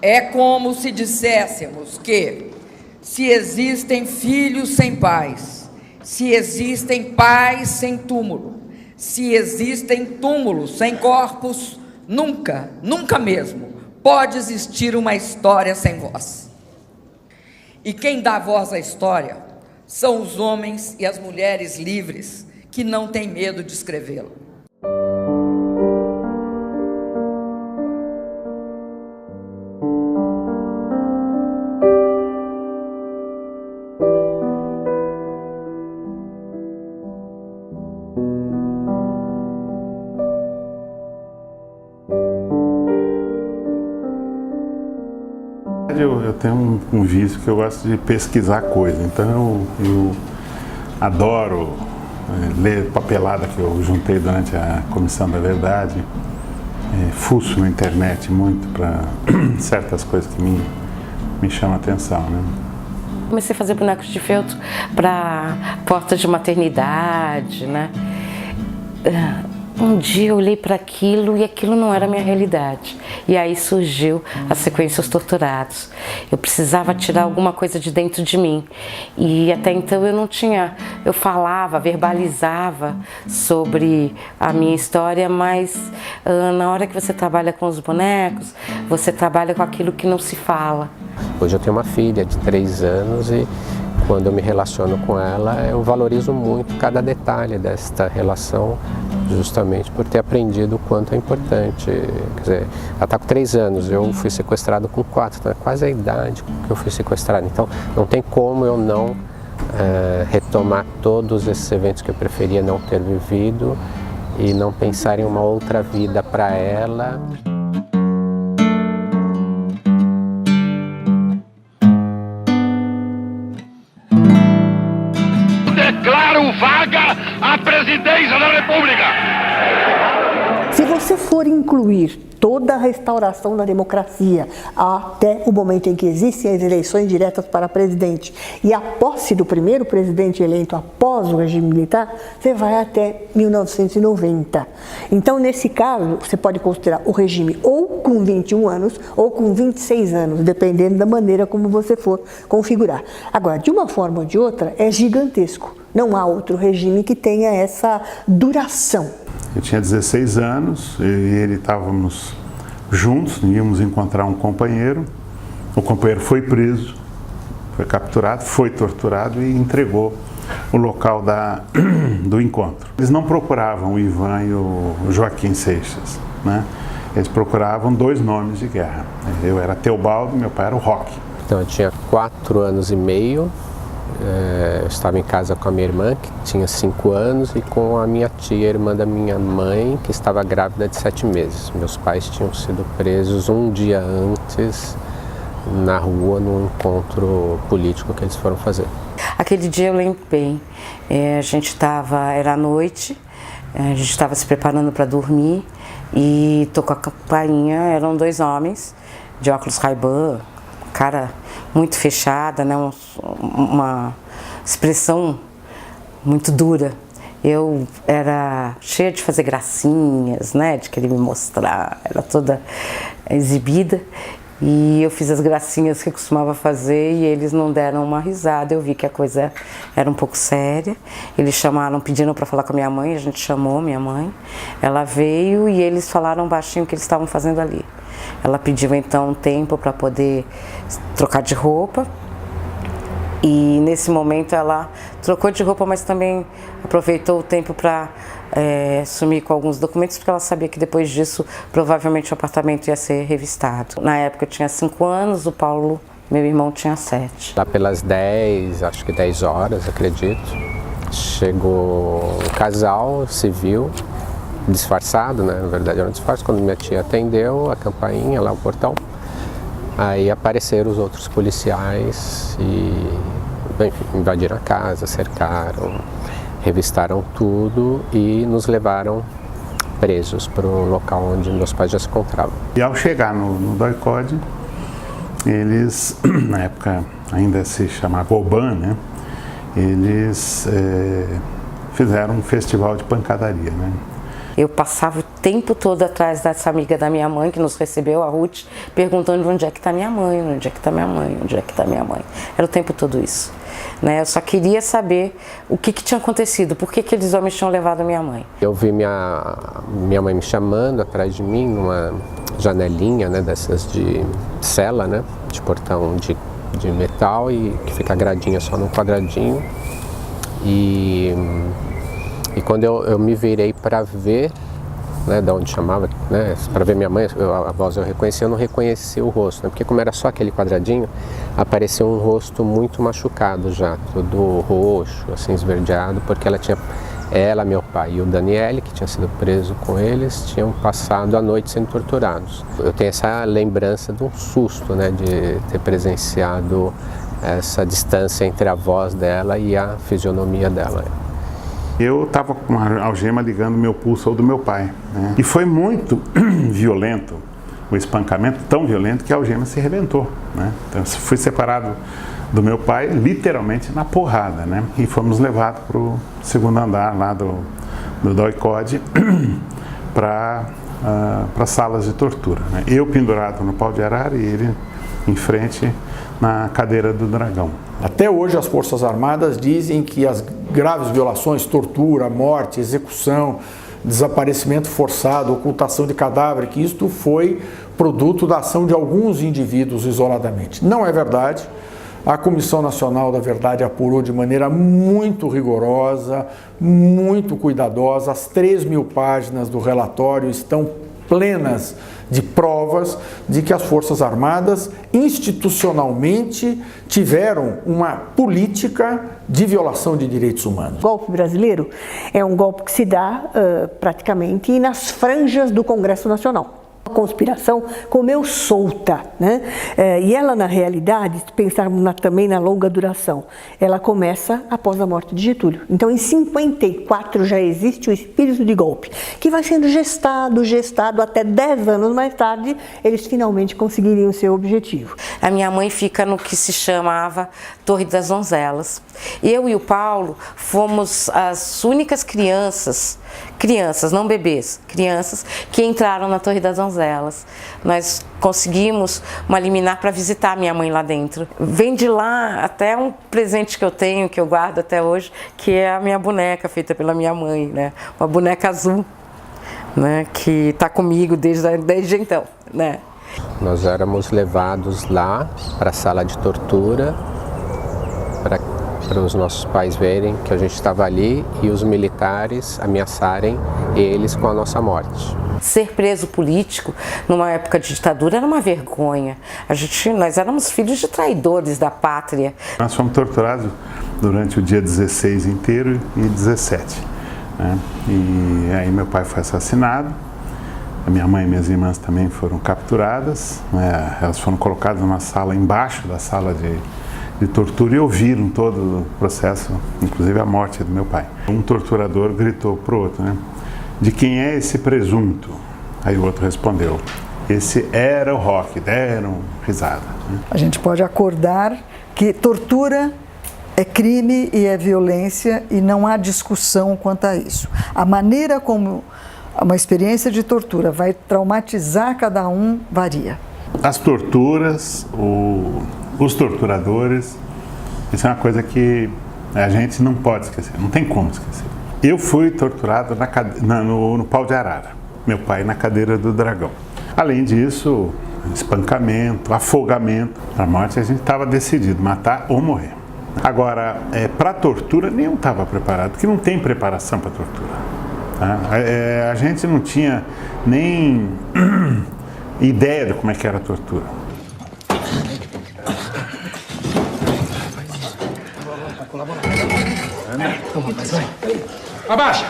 É como se disséssemos que, se existem filhos sem pais, se existem pais sem túmulo, se existem túmulos sem corpos, nunca, nunca mesmo pode existir uma história sem voz. E quem dá voz à história são os homens e as mulheres livres que não têm medo de escrevê-la. Eu tenho um vício que eu gosto de pesquisar coisa, então eu adoro ler papelada que eu juntei durante a Comissão da Verdade, fuço na internet muito para certas coisas que me chamam a atenção, né? Comecei a fazer bonecos de feltro para portas de maternidade, né? Um dia eu olhei para aquilo e aquilo não era a minha realidade. E aí surgiu a sequência Os Torturados. Eu precisava tirar alguma coisa de dentro de mim. E até então eu não tinha... Eu falava, verbalizava sobre a minha história, mas na hora que você trabalha com os bonecos, você trabalha com aquilo que não se fala. Hoje eu tenho uma filha de 3 anos e quando eu me relaciono com ela, eu valorizo muito cada detalhe desta relação, justamente por ter aprendido o quanto é importante. Quer dizer, ela está com 3 anos, eu fui sequestrado com 4, então é quase a idade que eu fui sequestrado. Então não tem como eu não retomar todos esses eventos que eu preferia não ter vivido e não pensar em uma outra vida para ela. Declaro vaga a presidência da República. Se você for incluir toda a restauração da democracia até o momento em que existem as eleições diretas para presidente e a posse do primeiro presidente eleito após o regime militar, você vai até 1990. Então, nesse caso, você pode considerar o regime ou com 21 anos ou com 26 anos, dependendo da maneira como você for configurar. Agora, de uma forma ou de outra, é gigantesco. Não há outro regime que tenha essa duração. Eu tinha 16 anos e ele estávamos juntos, íamos encontrar um companheiro. O companheiro foi preso, foi capturado, foi torturado e entregou o local do encontro. Eles não procuravam o Ivan e o Joaquim Seixas, né? Eles procuravam 2 nomes de guerra. Eu era Teobaldo e meu pai era o Roque. Então eu tinha 4 anos e meio. Eu estava em casa com a minha irmã, que tinha 5 anos, e com a minha tia, irmã da minha mãe, que estava grávida de 7 meses. Meus pais tinham sido presos um dia antes, na rua, num encontro político que eles foram fazer. Aquele dia eu lembro bem, era à noite, a gente estava se preparando para dormir, e tocou a campainha, eram 2 homens, de óculos Ray-Ban, cara muito fechada, né? Uma expressão muito dura. Eu era cheia de fazer gracinhas, né? De querer me mostrar, era toda exibida. E eu fiz as gracinhas que eu costumava fazer e eles não deram uma risada. Eu vi que a coisa era um pouco séria. Eles chamaram, pediram para falar com a minha mãe, a gente chamou minha mãe. Ela veio e eles falaram baixinho o que eles estavam fazendo ali. Ela pediu então um tempo para poder trocar de roupa e nesse momento ela trocou de roupa, mas também aproveitou o tempo para sumir com alguns documentos, porque ela sabia que depois disso provavelmente o apartamento ia ser revistado. Na época eu tinha 5 anos, o Paulo, meu irmão, tinha 7. Lá pelas 10, acho que 10 horas, acredito, chegou um casal civil, disfarçado, né? Na verdade era um disfarce. Quando minha tia atendeu a campainha, lá o portão, aí apareceram os outros policiais e, enfim, invadiram a casa, cercaram, revistaram tudo e nos levaram presos para o local onde meus pais já se encontravam. E ao chegar no DOI-CODE, eles, na época ainda se chamava OBAN, né? Eles fizeram um festival de pancadaria, né? Eu passava o tempo todo atrás dessa amiga da minha mãe, que nos recebeu, a Ruth, perguntando onde é que está minha mãe, onde é que está minha mãe, onde é que está minha mãe. Era o tempo todo isso. Né? Eu só queria saber o que tinha acontecido, por que aqueles homens tinham levado minha mãe. Eu vi minha mãe me chamando atrás de mim, numa janelinha, né, dessas de cela, né, de portão de metal, e que fica gradinha só num quadradinho. E quando eu me virei para ver, né, de onde chamava, né, para ver minha mãe, a voz eu reconheci, eu não reconheci o rosto, né, porque como era só aquele quadradinho, apareceu um rosto muito machucado já, todo roxo, assim, esverdeado, porque ela, meu pai e o Daniele, que tinha sido preso com eles, tinham passado a noite sendo torturados. Eu tenho essa lembrança de um susto, né, de ter presenciado essa distância entre a voz dela e a fisionomia dela. Eu estava com uma algema ligando meu pulso ao do meu pai, né? E foi muito violento o espancamento, tão violento que a algema se arrebentou, né? Então eu fui separado do meu pai literalmente na porrada, né? E fomos levados para o segundo andar lá do DOI-CODE para salas de tortura, né? Eu pendurado no pau de arara e ele em frente na cadeira do dragão. Até hoje as Forças Armadas dizem que as graves violações, tortura, morte, execução, desaparecimento forçado, ocultação de cadáver, que isto foi produto da ação de alguns indivíduos isoladamente. Não é verdade. A Comissão Nacional da Verdade apurou de maneira muito rigorosa, muito cuidadosa. As 3.000 páginas do relatório estão plenas de provas de que as Forças Armadas institucionalmente tiveram uma política de violação de direitos humanos. O golpe brasileiro é um golpe que se dá praticamente nas franjas do Congresso Nacional. A conspiração comeu solta, né? E ela, na realidade, se pensarmos também na longa duração, ela começa após a morte de Getúlio. Então, em 54 já existe o espírito de golpe, que vai sendo gestado até 10 anos mais tarde, eles finalmente conseguiriam o seu objetivo. A minha mãe fica no que se chamava Torre das Donzelas. Eu e o Paulo fomos as únicas crianças, não bebês, crianças que entraram na Torre das Donzelas. Nós conseguimos uma liminar para visitar a minha mãe lá dentro. Vem de lá até um presente que eu tenho, que eu guardo até hoje, que é a minha boneca feita pela minha mãe, né? Uma boneca azul, né? Que está comigo desde então, né? Nós éramos levados lá para a sala de tortura, para os nossos pais verem que a gente estava ali e os militares ameaçarem eles com a nossa morte. Ser preso político numa época de ditadura era uma vergonha. Nós éramos filhos de traidores da pátria. Nós fomos torturados durante o dia 16 inteiro e 17. Né? E aí meu pai foi assassinado. A minha mãe e minhas irmãs também foram capturadas. Né? Elas foram colocadas numa sala embaixo da sala de tortura e ouviram todo o processo, inclusive a morte do meu pai. Um torturador gritou pro outro, né? De quem é esse presunto? Aí o outro respondeu, esse era o Roque, deram risada. Né? A gente pode acordar que tortura é crime e é violência e não há discussão quanto a isso. A maneira como uma experiência de tortura vai traumatizar cada um varia. As torturas, os torturadores, isso é uma coisa que a gente não pode esquecer, não tem como esquecer. Eu fui torturado no pau de arara, meu pai na cadeira do dragão. Além disso, espancamento, afogamento. Para a morte a gente estava decidido, matar ou morrer. Agora, para tortura, nenhum estava preparado, porque não tem preparação para tortura. Tá? A gente não tinha nem ideia de como é que era a tortura. Abaixa!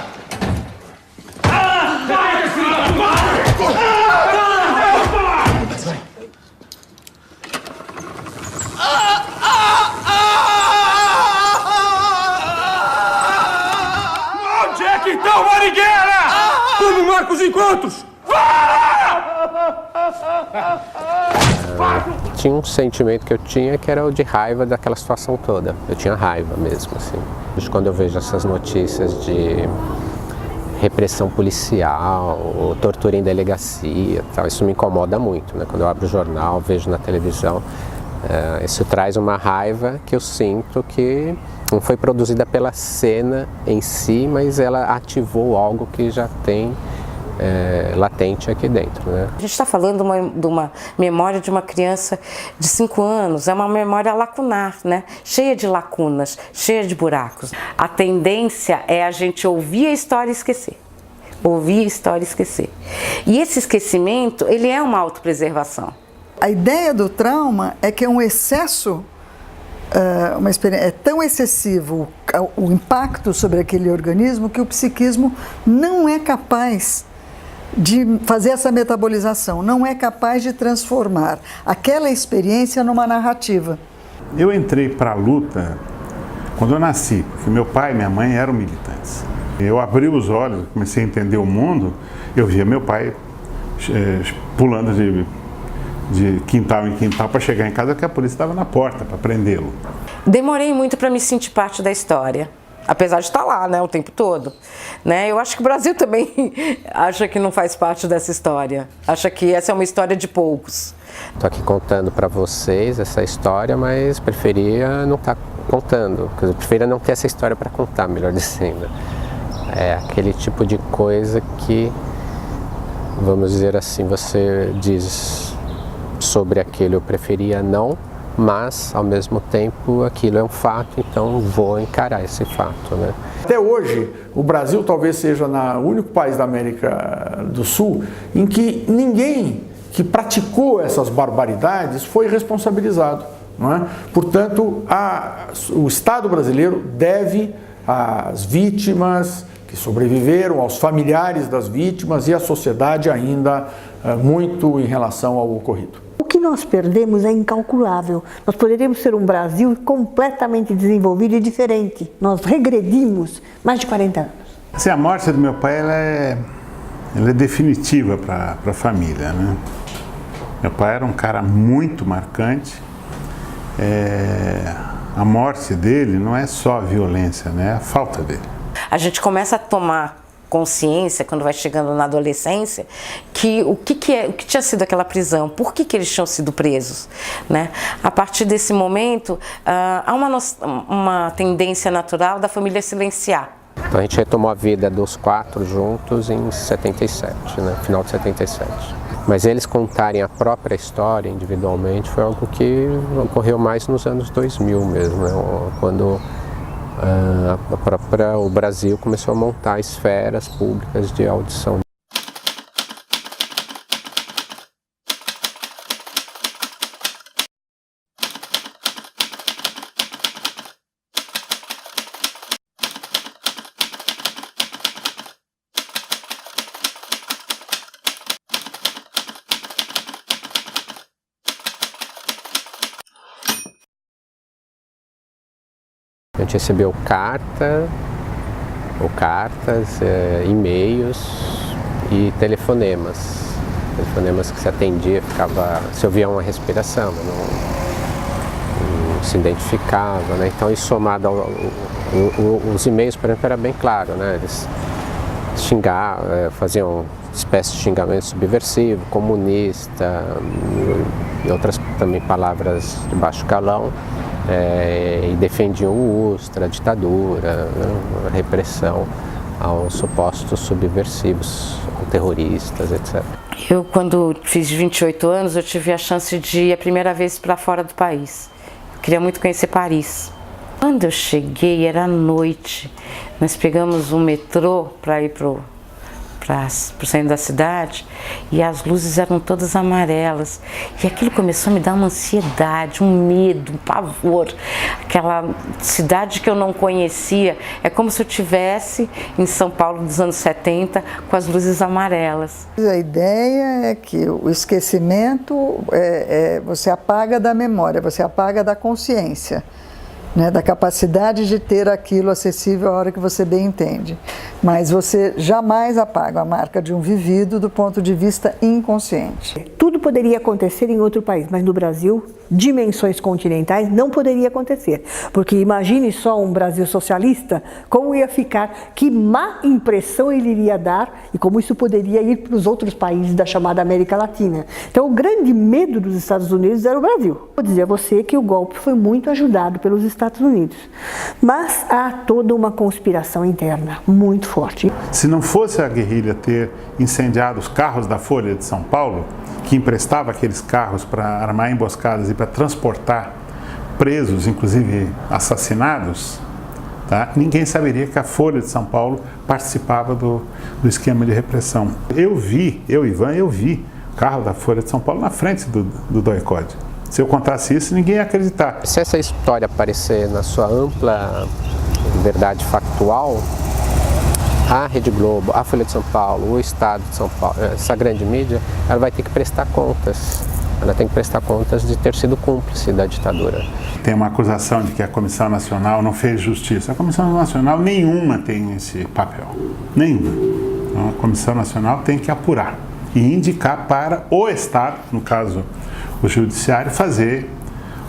Onde é que está o Marighella? Como marca os encontros? Tinha um sentimento que eu tinha que era o de raiva daquela situação toda. Eu tinha raiva mesmo, assim. Quando eu vejo essas notícias de repressão policial, tortura em delegacia, tal. Isso me incomoda muito, né? Quando eu abro o jornal, vejo na televisão, isso traz uma raiva que eu sinto que não foi produzida pela cena em si, mas ela ativou algo que já tem latente aqui dentro, né? A gente está falando de uma memória de uma criança de 5 anos, é uma memória lacunar, né? Cheia de lacunas, cheia de buracos. A tendência é a gente ouvir a história e esquecer. Ouvir a história e esquecer. E esse esquecimento, ele é uma autopreservação. A ideia do trauma é que é um excesso, uma experiência, é tão excessivo o impacto sobre aquele organismo que o psiquismo não é capaz de fazer essa metabolização, não é capaz de transformar aquela experiência numa narrativa. Eu entrei para a luta quando eu nasci, porque meu pai e minha mãe eram militantes. Eu abri os olhos, comecei a entender o mundo, eu via meu pai pulando de quintal em quintal para chegar em casa, porque a polícia estava na porta para prendê-lo. Demorei muito para me sentir parte da história, apesar de estar lá, né, o tempo todo. Né? Eu acho que o Brasil também acha que não faz parte dessa história, acha que essa é uma história de poucos. Estou aqui contando para vocês essa história, mas preferia não estar contando, eu preferia não ter essa história para contar, melhor dizendo. É aquele tipo de coisa que, vamos dizer assim, você diz sobre aquilo, eu preferia não, mas ao mesmo tempo aquilo é um fato, então vou encarar esse fato, né? Até hoje, o Brasil talvez seja o único país da América do Sul em que ninguém que praticou essas barbaridades foi responsabilizado, não é? Portanto, o Estado brasileiro deve às vítimas que sobreviveram, aos familiares das vítimas e à sociedade ainda muito em relação ao ocorrido. O que nós perdemos é incalculável. Nós poderíamos ser um Brasil completamente desenvolvido e diferente. Nós regredimos mais de 40 anos. Assim, a morte do meu pai ela é definitiva para a família, né? Meu pai era um cara muito marcante. A morte dele não é só a violência, né? É a falta dele. A gente começa a tomar consciência, quando vai chegando na adolescência, que o que tinha sido aquela prisão, por que eles tinham sido presos, né? A partir desse momento, há uma tendência natural da família silenciar. Então a gente retomou a vida dos 4 juntos em 77, né? Final de 77. Mas eles contarem a própria história individualmente foi algo que ocorreu mais nos anos 2000 mesmo, né? Quando o Brasil começou a montar esferas públicas de audição. A gente recebeu cartas, e-mails e telefonemas. Telefonemas que se atendia, se ouvia uma respiração, mas não se identificava, né? Então isso somado os e-mails, por exemplo, era bem claro, né? Eles xingavam, faziam uma espécie de xingamento subversivo, comunista e outras também palavras de baixo calão. E defendiam o Ustra, a ditadura, né, a repressão aos supostos subversivos, terroristas, etc. Eu, quando fiz 28 anos, eu tive a chance de ir a primeira vez para fora do país. Eu queria muito conhecer Paris. Quando eu cheguei, era noite. Nós pegamos um metrô para ir para o centro da cidade e as luzes eram todas amarelas e aquilo começou a me dar uma ansiedade, um medo, um pavor. Aquela cidade que eu não conhecia, é como se eu estivesse em São Paulo dos anos 70 com as luzes amarelas. A ideia é que o esquecimento você apaga da memória, você apaga da consciência. né, da capacidade de ter aquilo acessível a hora que você bem entende. Mas você jamais apaga a marca de um vivido do ponto de vista inconsciente. Tudo poderia acontecer em outro país, mas no Brasil, dimensões continentais não poderia acontecer. Porque imagine só um Brasil socialista, como ia ficar, que má impressão ele iria dar e como isso poderia ir para os outros países da chamada América Latina. Então o grande medo dos Estados Unidos era o Brasil. Vou dizer a você que o golpe foi muito ajudado pelos Estados Unidos. Mas há toda uma conspiração interna muito forte. Se não fosse a guerrilha ter incendiado os carros da Folha de São Paulo, que emprestava aqueles carros para armar emboscadas e para transportar presos, inclusive assassinados, tá? Ninguém saberia que a Folha de São Paulo participava do esquema de repressão. Ivan, eu vi o carro da Folha de São Paulo na frente do DOI-CODE. Se eu contasse isso, ninguém ia acreditar. Se essa história aparecer na sua ampla verdade factual, a Rede Globo, a Folha de São Paulo, o Estado de São Paulo, essa grande mídia, ela vai ter que prestar contas. Ela tem que prestar contas de ter sido cúmplice da ditadura. Tem uma acusação de que a Comissão Nacional não fez justiça. A Comissão Nacional nenhuma tem esse papel. Nenhuma. Então, a Comissão Nacional tem que apurar e indicar para o Estado, no caso o Judiciário, fazer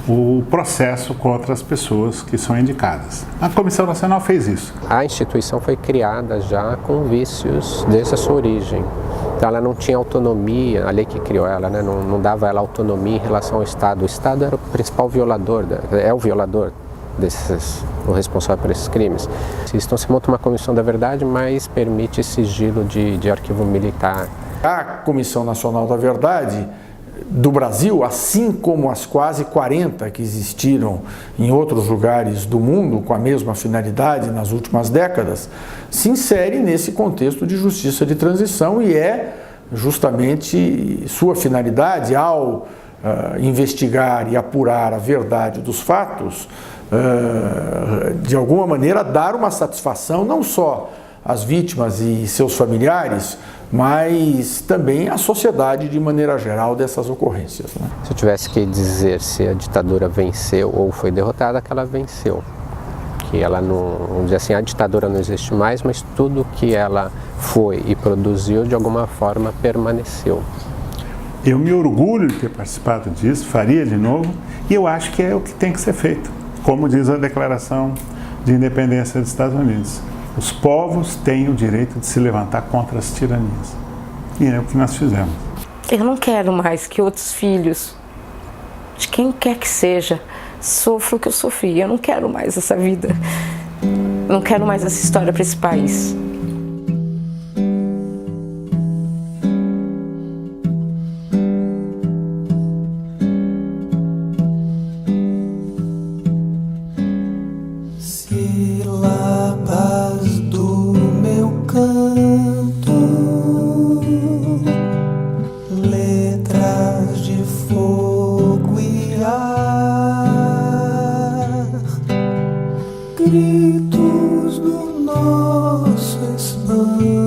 o processo contra as pessoas que são indicadas. A Comissão Nacional fez isso. A instituição foi criada já com vícios desde a sua origem. Então ela não tinha autonomia, a lei que criou ela, né, não dava ela autonomia em relação ao Estado. O Estado era o principal violador, é o violador o responsável por esses crimes. Então se monta uma comissão da verdade, mas permite sigilo de arquivo militar. A Comissão Nacional da Verdade do Brasil, assim como as quase 40 que existiram em outros lugares do mundo com a mesma finalidade nas últimas décadas, se insere nesse contexto de justiça de transição e é justamente sua finalidade, ao investigar e apurar a verdade dos fatos, de alguma maneira dar uma satisfação não só às vítimas e seus familiares, mas também à sociedade de maneira geral dessas ocorrências, né? Se eu tivesse que dizer se a ditadura venceu ou foi derrotada, que ela venceu. Que ela não, vamos dizer assim, a ditadura não existe mais, mas tudo que ela foi e produziu de alguma forma permaneceu. Eu me orgulho de ter participado disso, faria de novo, e eu acho que é o que tem que ser feito, como diz a Declaração de Independência dos Estados Unidos. Os povos têm o direito de se levantar contra as tiranias. E é o que nós fizemos. Eu não quero mais que outros filhos, de quem quer que seja, sofram o que eu sofri. Eu não quero mais essa vida. Eu não quero mais essa história para esse país. Gritos do nosso espanto.